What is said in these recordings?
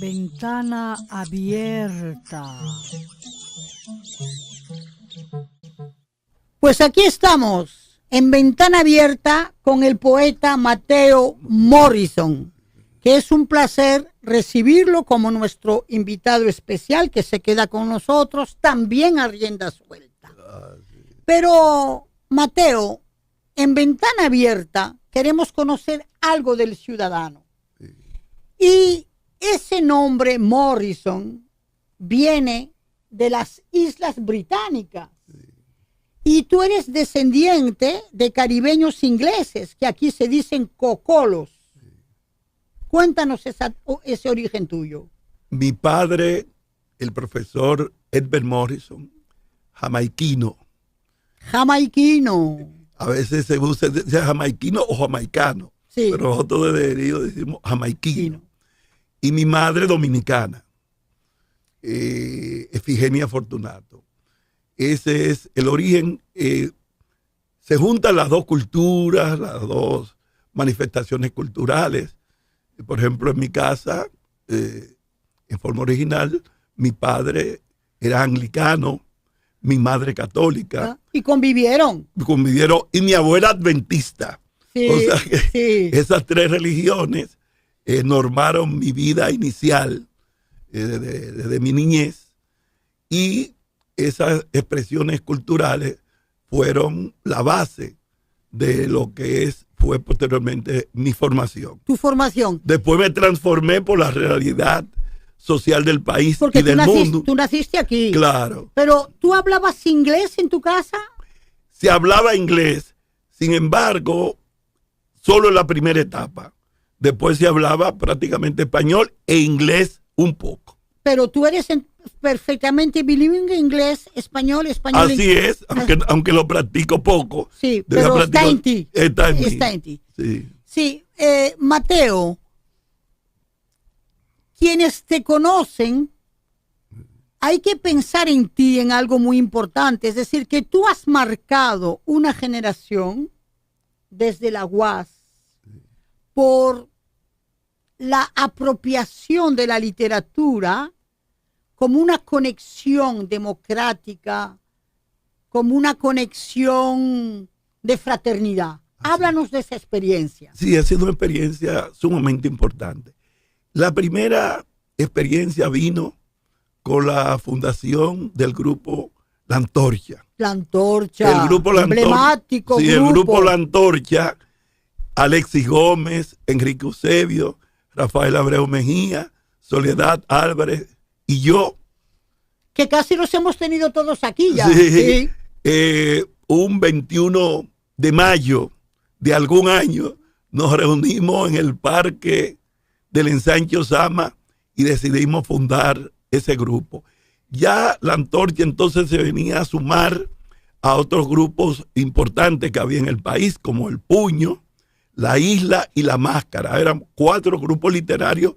Ventana abierta. Pues aquí estamos, en Ventana Abierta, con el poeta Mateo Morrison, que es un placer recibirlo como nuestro invitado especial, que se queda con nosotros también a rienda suelta. Pero, Mateo, en Ventana Abierta queremos conocer algo del ciudadano. Y ese nombre, Morrison, viene de las Islas Británicas. Y tú eres descendiente de caribeños ingleses, que aquí se dicen cocolos. Cuéntanos ese origen tuyo. Mi padre, el profesor Edward Morrison, jamaiquino. Jamaiquino. A veces se usa jamaiquino o jamaicano, sí. Pero nosotros de herido decimos jamaiquino. Y mi madre dominicana, Efigenia Fortunato. Ese es el origen. Se juntan las dos culturas, las dos manifestaciones culturales. Por ejemplo, en mi casa, en forma original, mi padre era anglicano, mi madre católica. Y convivieron. Y mi abuela adventista. Sí, o sea que sí. Esas tres religiones normaron mi vida inicial desde mi niñez. Y esas expresiones culturales fueron la base de lo que fue posteriormente mi formación. Tu formación. Después me transformé por la realidad social del país porque y del mundo. Tú naciste aquí. Claro. Pero, ¿tú hablabas inglés en tu casa? Se hablaba inglés, sin embargo, solo en la primera etapa. Después se hablaba prácticamente español e inglés un poco. Pero tú eres perfectamente bilingüe, inglés, español. Así es, aunque lo practico poco. Sí, pero está en ti. Está en mí. Está en ti. Sí. Sí, Mateo, quienes te conocen, hay que pensar en ti en algo muy importante. Es decir, que tú has marcado una generación desde la UAS por la apropiación de la literatura como una conexión democrática, como una conexión de fraternidad. Háblanos de esa experiencia. Sí, ha sido una experiencia sumamente importante. La primera experiencia vino con la fundación del grupo La Antorcha. La Antorcha, el grupo La emblemático Antorcha. Sí, grupo. El grupo La Antorcha, Alexis Gómez, Enrique Eusebio, Rafael Abreu Mejía, Soledad Álvarez y yo. Que casi los hemos tenido todos aquí ya. Sí. Un 21 de mayo de algún año nos reunimos en el parque del Ensanche Sama y decidimos fundar ese grupo. Ya La Antorcha entonces se venía a sumar a otros grupos importantes que había en el país, como El Puño, La Isla y La Máscara. Eran 4 grupos literarios.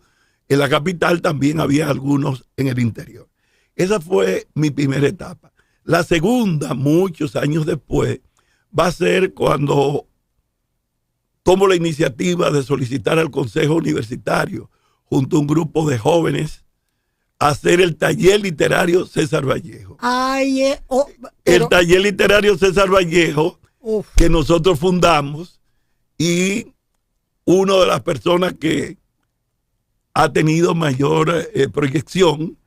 En la capital también había algunos en el interior. Esa fue mi primera etapa. La segunda, muchos años después, va a ser cuando tomo la iniciativa de solicitar al Consejo Universitario, junto a un grupo de jóvenes, hacer el taller literario César Vallejo. El taller literario César Vallejo, que nosotros fundamos, y una de las personas que ha tenido mayor proyección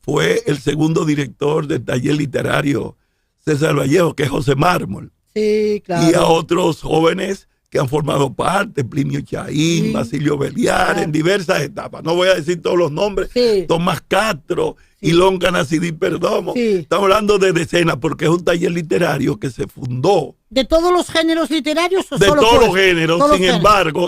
fue el segundo director del taller literario César Vallejo, que es José Mármol. Sí, claro. Y a otros jóvenes que han formado parte, Plinio Chaín, Basilio Beliar, en diversas etapas. No voy a decir todos los nombres. Tomás Castro, Ilón Canacidí Perdomo. Estamos hablando de decenas, porque es un taller literario que se fundó. ¿De todos los géneros literarios o de solo todos los géneros?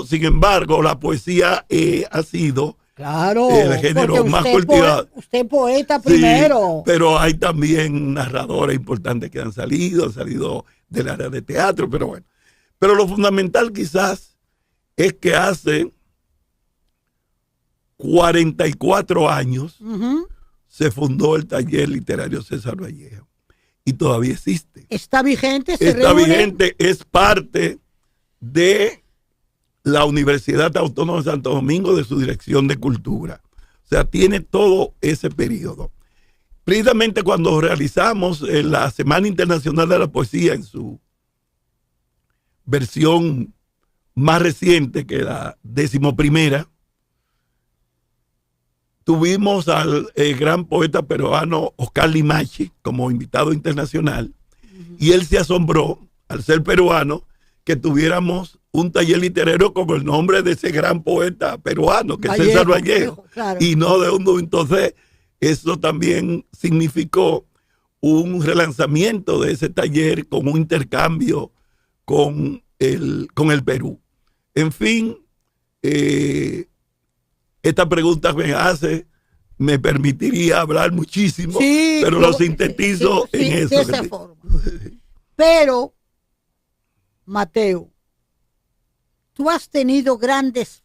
Sin embargo, la poesía ha sido el género más cultivado. Usted poeta primero. Pero hay también narradores importantes que han salido del área de teatro, pero bueno. Pero lo fundamental quizás es que hace 44 años se fundó el taller literario César Vallejo y todavía existe. Está vigente, Está vigente, es parte de la Universidad Autónoma de Santo Domingo de su Dirección de Cultura. O sea, tiene todo ese periodo. Precisamente cuando realizamos la Semana Internacional de la Poesía en su versión más reciente, que la 11ª, tuvimos al gran poeta peruano Oscar Limachi como invitado internacional, y él se asombró, al ser peruano, que tuviéramos un taller literario con el nombre de ese gran poeta peruano, que es César Vallejo, claro. y no de uno. Entonces, eso también significó un relanzamiento de ese taller con un intercambio con el Perú. En fin, esta pregunta que me hace me permitiría hablar muchísimo, Sí, pero lo sintetizo sí, en eso. de esa forma. Pero, Mateo, tú has tenido grandes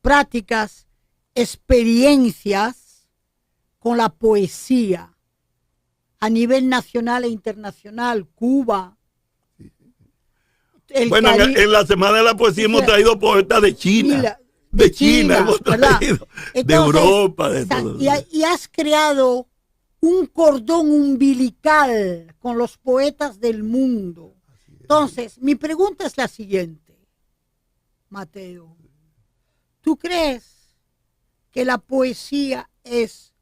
prácticas, experiencias con la poesía a nivel nacional e internacional, Cuba. Bueno, en la Semana de la Poesía hemos traído poetas de China. De China hemos traído, entonces, de Europa, de todo. Y has creado un cordón umbilical con los poetas del mundo. Entonces, mi pregunta es la siguiente, Mateo. ¿Tú crees que la poesía es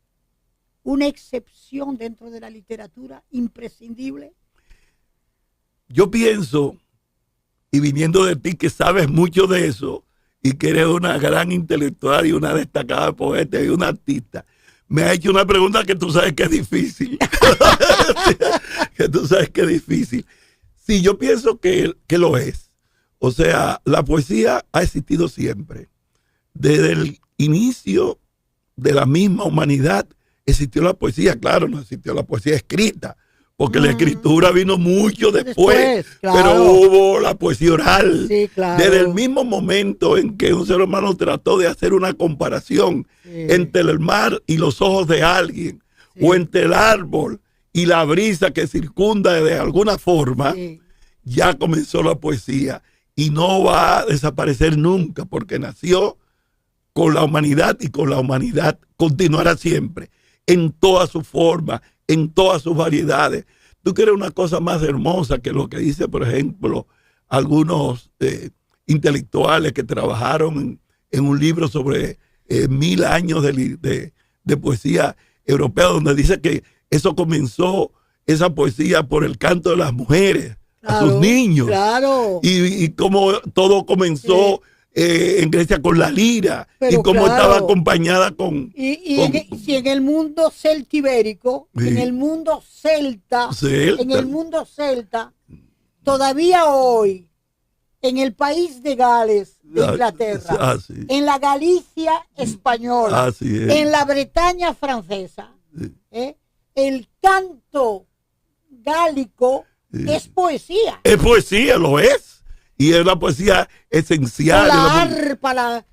una excepción dentro de la literatura imprescindible? Yo pienso, y viniendo de ti que sabes mucho de eso, y que eres una gran intelectual y una destacada poeta y una artista, me ha hecho una pregunta que tú sabes que es difícil. Que tú sabes que es difícil. Sí, yo pienso que lo es. O sea, la poesía ha existido siempre. Desde el inicio de la misma humanidad existió la poesía. Claro, no existió la poesía escrita, porque la escritura vino mucho después, claro. Pero hubo la poesía oral. Sí, claro. Desde el mismo momento en que un ser humano trató de hacer una comparación entre el mar y los ojos de alguien, o entre el árbol y la brisa que circunda de alguna forma, ya comenzó la poesía y no va a desaparecer nunca, porque nació con la humanidad y con la humanidad continuará siempre, en todas sus formas, en todas sus variedades. ¿Tú quieres una cosa más hermosa que lo que dice, por ejemplo, algunos intelectuales que trabajaron en un libro sobre 1000 años de poesía europea, donde dice que eso comenzó, esa poesía, por el canto de las mujeres, a sus niños, y cómo todo comenzó en Grecia con la lira, y cómo estaba acompañada con... Si en el mundo celtibérico, en el mundo celta, en el mundo celta, todavía hoy, en el país de Gales, de Inglaterra, en la Galicia española, en la Bretaña francesa, el canto gálico es poesía. Es poesía, lo es. Y es la poesía esencial. Con la arpa, la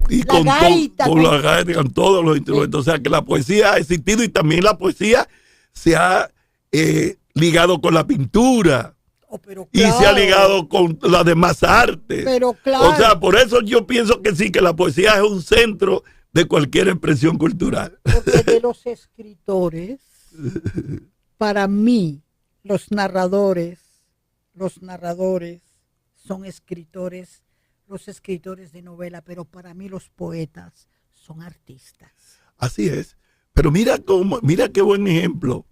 gaita. Con la gaita, con todos los instrumentos. O sea, que la poesía ha existido, y también la poesía se ha ligado con la pintura. Y se ha ligado con las demás artes. O sea, por eso yo pienso que sí, que la poesía es un centro de cualquier expresión cultural. Porque de los escritores, para mí, los narradores son escritores, los escritores de novela, pero para mí los poetas son artistas. Así es. Pero mira qué buen ejemplo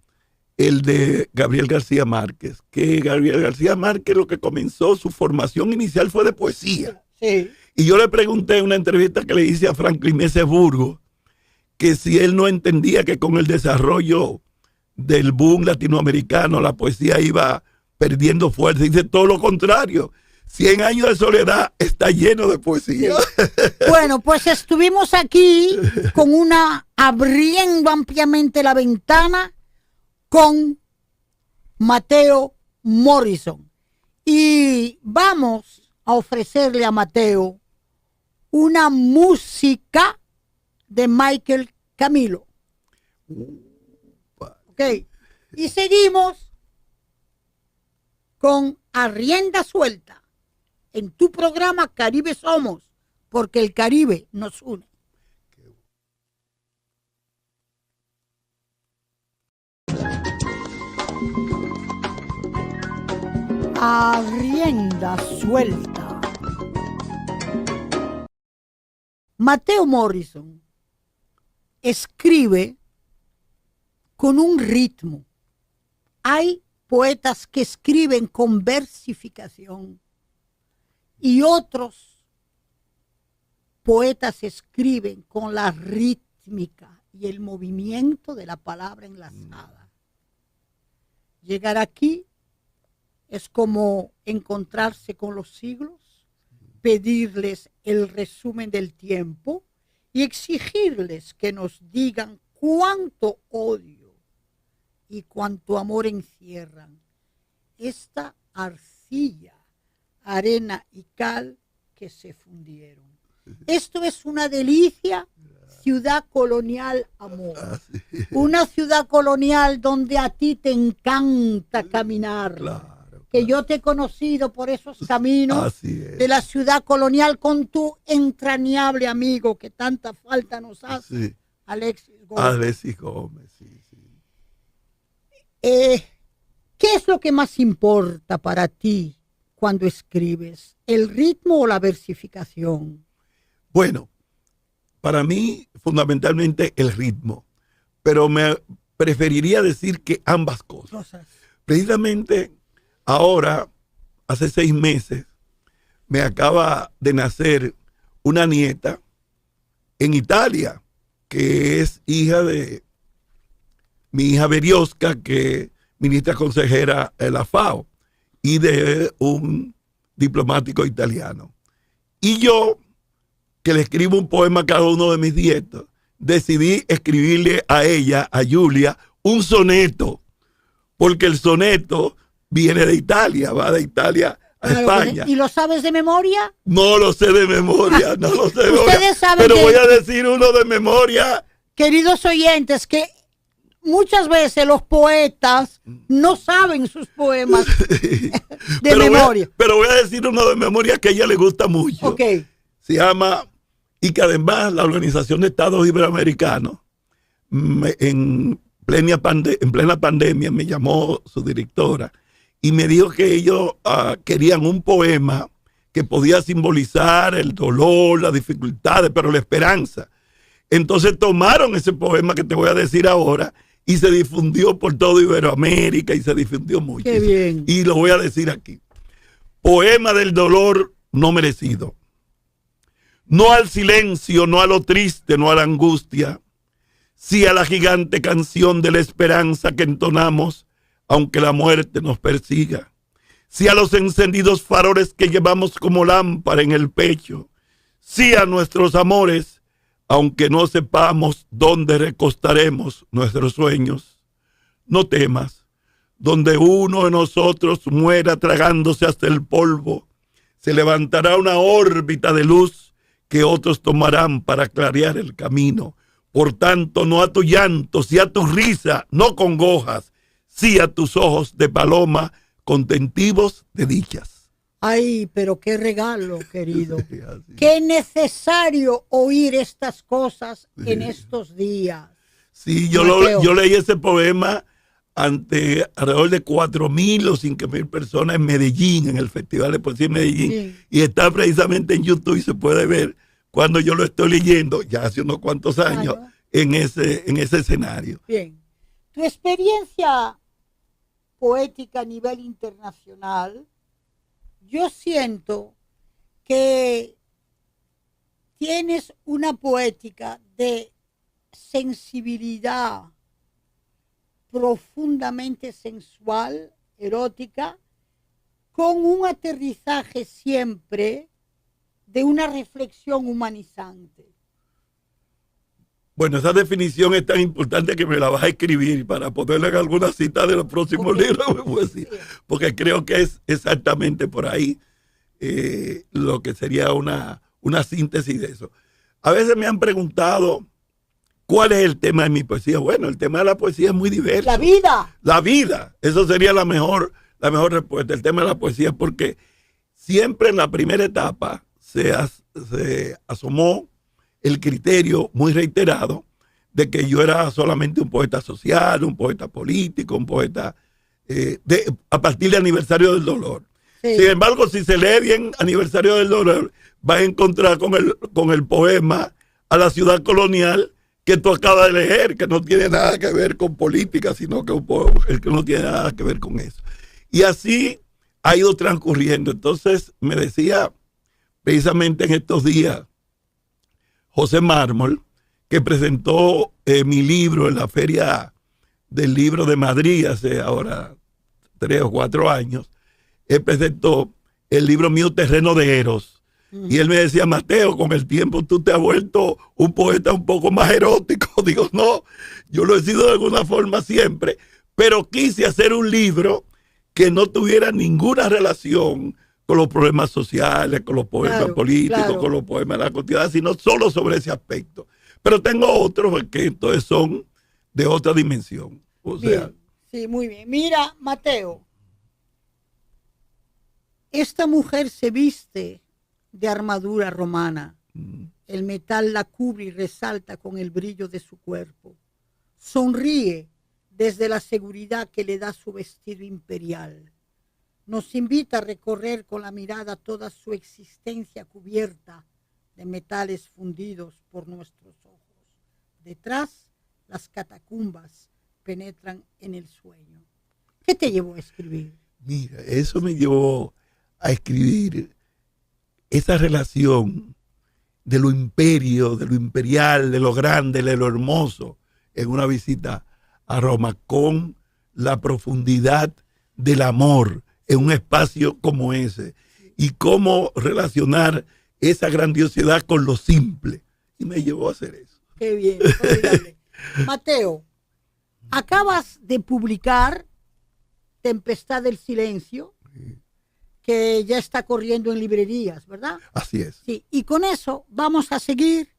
el de Gabriel García Márquez, que Gabriel García Márquez lo que comenzó, su formación inicial fue de poesía. Sí. Y yo le pregunté en una entrevista que le hice a Franklin S. Burgos, que si él no entendía que con el desarrollo del boom latinoamericano la poesía iba perdiendo fuerza. Dice todo lo contrario. 100 años de soledad está lleno de poesía. Sí. Bueno, pues estuvimos aquí abriendo ampliamente la ventana con Mateo Morrison. Y vamos a ofrecerle a Mateo una música de Michael Camilo. Ok. Y seguimos con A Rienda Suelta en tu programa Caribe Somos porque el Caribe nos une. A rienda suelta. Mateo Morrison escribe con un ritmo. Hay poetas que escriben con versificación y otros poetas escriben con la rítmica y el movimiento de la palabra enlazada. Llegar aquí es como encontrarse con los siglos, pedirles el resumen del tiempo y exigirles que nos digan cuánto odio y cuánto amor encierran esta arcilla, arena y cal que se fundieron. Esto es una delicia, ciudad colonial amor. Una ciudad colonial donde a ti te encanta caminar. Claro. Que yo te he conocido por esos caminos de la ciudad colonial con tu entrañable amigo que tanta falta nos hace, Alexis Gómez. Alexis Gómez, sí. ¿Qué es lo que más importa para ti cuando escribes? ¿El ritmo o la versificación? Bueno, para mí fundamentalmente el ritmo, pero me preferiría decir que ambas cosas. Precisamente ahora, hace 6 meses, me acaba de nacer una nieta en Italia, que es hija de mi hija Berioska, que es ministra consejera de la FAO, y de un diplomático italiano. Y yo, que le escribo un poema a cada uno de mis nietos, decidí escribirle a ella, a Julia, un soneto, porque el soneto viene de Italia, va de Italia a España. ¿Y lo sabes de memoria? No lo sé de memoria, no lo sé de memoria. Ustedes saben pero que, voy a decir uno de memoria. Queridos oyentes, que muchas veces los poetas no saben sus poemas de memoria. Pero voy a decir uno de memoria que a ella le gusta mucho. Okay. Se llama, y que además la Organización de Estados Iberoamericanos, en plena pandemia, me llamó su directora y me dijo que ellos querían un poema que podía simbolizar el dolor, las dificultades, pero la esperanza. Entonces tomaron ese poema que te voy a decir ahora y se difundió por toda Iberoamérica y se difundió mucho. Qué bien. Y lo voy a decir aquí. Poema del dolor no merecido. No al silencio, no a lo triste, no a la angustia, sí a la gigante canción de la esperanza que entonamos, aunque la muerte nos persiga. Sí a los encendidos faroles que llevamos como lámpara en el pecho. Sí a nuestros amores, aunque no sepamos dónde recostaremos nuestros sueños. No temas, donde uno de nosotros muera tragándose hasta el polvo, se levantará una órbita de luz que otros tomarán para clarear el camino. Por tanto, no a tu llanto, sí a tu risa, no congojas, sí a tus ojos de paloma, contentivos de dichas. Ay, pero qué regalo, querido. Sí, qué necesario oír estas cosas en estos días. Sí, yo leí ese poema ante alrededor de 4,000 o 5,000 personas en Medellín, en el Festival de Poesía de Medellín. Sí. Y está precisamente en YouTube y se puede ver cuando yo lo estoy leyendo, ya hace unos cuantos años, en ese escenario. Bien. Tu experiencia poética a nivel internacional, yo siento que tienes una poética de sensibilidad profundamente sensual, erótica, con un aterrizaje siempre de una reflexión humanizante. Bueno, esa definición es tan importante que me la vas a escribir para ponerla en alguna cita de los próximos libros de poesía, porque creo que es exactamente por ahí lo que sería una síntesis de eso. A veces me han preguntado ¿cuál es el tema de mi poesía? Bueno, el tema de la poesía es muy diverso. La vida. La vida. Eso sería la mejor respuesta. El tema de la poesía, porque siempre en la primera etapa se se asomó el criterio muy reiterado de que yo era solamente un poeta social, un poeta político, un poeta a partir del aniversario del dolor. Sí. Sin embargo, si se lee bien Aniversario del Dolor, va a encontrar con el poema A la ciudad colonial que tú acabas de leer, que no tiene nada que ver con política, sino que el que no tiene nada que ver con eso. Y así ha ido transcurriendo. Entonces me decía precisamente en estos días José Mármol, que presentó mi libro en la Feria del Libro de Madrid hace ahora 3 o 4 años. Él presentó el libro mío Terreno de Eros. Y él me decía, Mateo, con el tiempo tú te has vuelto un poeta un poco más erótico. Digo, no, yo lo he sido de alguna forma siempre, pero quise hacer un libro que no tuviera ninguna relación con los problemas sociales, con los poemas políticos, con los poemas de la cotidianidad, sino solo sobre ese aspecto. Pero tengo otros que entonces son de otra dimensión. O sea, sí, muy bien. Mira, Mateo, esta mujer se viste de armadura romana. El metal la cubre y resalta con el brillo de su cuerpo. Sonríe desde la seguridad que le da su vestido imperial. Nos invita a recorrer con la mirada toda su existencia cubierta de metales fundidos por nuestros ojos. Detrás, las catacumbas penetran en el sueño. ¿Qué te llevó a escribir? Mira, eso me llevó a escribir esa relación de lo imperio, de lo imperial, de lo grande, de lo hermoso, en una visita a Roma, con la profundidad del amor en un espacio como ese, y cómo relacionar esa grandiosidad con lo simple. Y me llevó a hacer eso. Qué bien. Mateo, acabas de publicar Tempestad del Silencio, que ya está corriendo en librerías, ¿verdad? Así es. Sí, y con eso vamos a seguir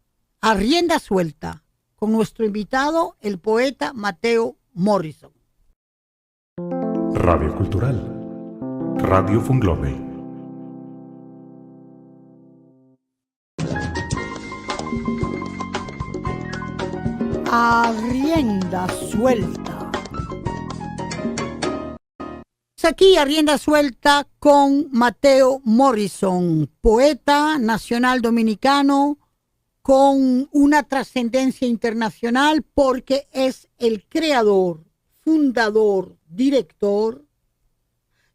a rienda suelta con nuestro invitado, el poeta Mateo Morrison. Radio Cultural, Radio Funglobe. A rienda suelta. Aquí a rienda suelta con Mateo Morrison, poeta nacional dominicano con una trascendencia internacional porque es el creador, fundador, director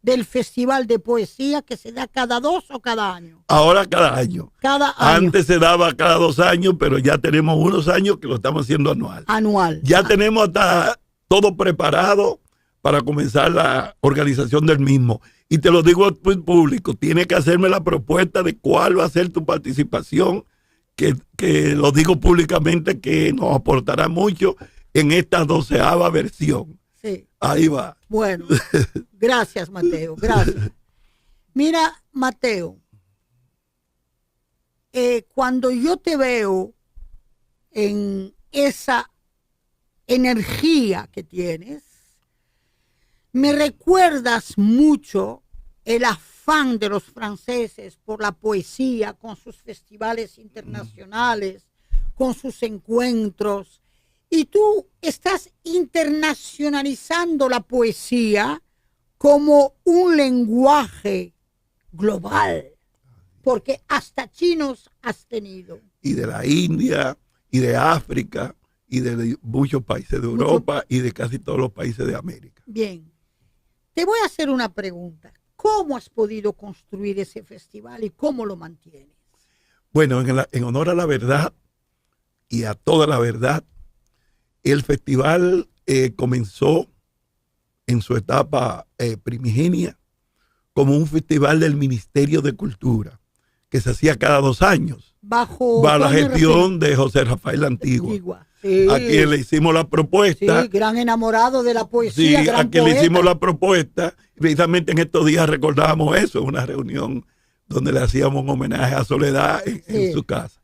del Festival de Poesía que se da cada 2 o cada año. Ahora cada año. Cada año. Antes se daba cada 2 años, pero ya tenemos unos años que lo estamos haciendo anual. Anual. Ya tenemos hasta todo preparado para comenzar la organización del mismo. Y te lo digo al público, tienes que hacerme la propuesta de cuál va a ser tu participación, que lo digo públicamente, que nos aportará mucho en esta 12ª versión. Sí. Ahí va. Bueno, gracias, Mateo, gracias. Mira, Mateo, cuando yo te veo en esa energía que tienes, me recuerdas mucho el afán de los franceses por la poesía, con sus festivales internacionales, con sus encuentros. Y tú estás internacionalizando la poesía como un lenguaje global, porque hasta chinos has tenido. Y de la India, y de África, y de muchos países de Europa, y de casi todos los países de América. Bien. Te voy a hacer una pregunta. ¿Cómo has podido construir ese festival y cómo lo mantienes? Bueno, en honor a la verdad y a toda la verdad, el festival comenzó en su etapa primigenia como un festival del Ministerio de Cultura, que se hacía cada 2 años, bajo la gestión de José Rafael Antigua. Sí. A quien le hicimos la propuesta. Sí, gran enamorado de la poesía. Sí, gran a quien poeta. le hicimos la propuesta. Precisamente en estos días recordábamos eso, una reunión donde le hacíamos un homenaje a Soledad en su casa.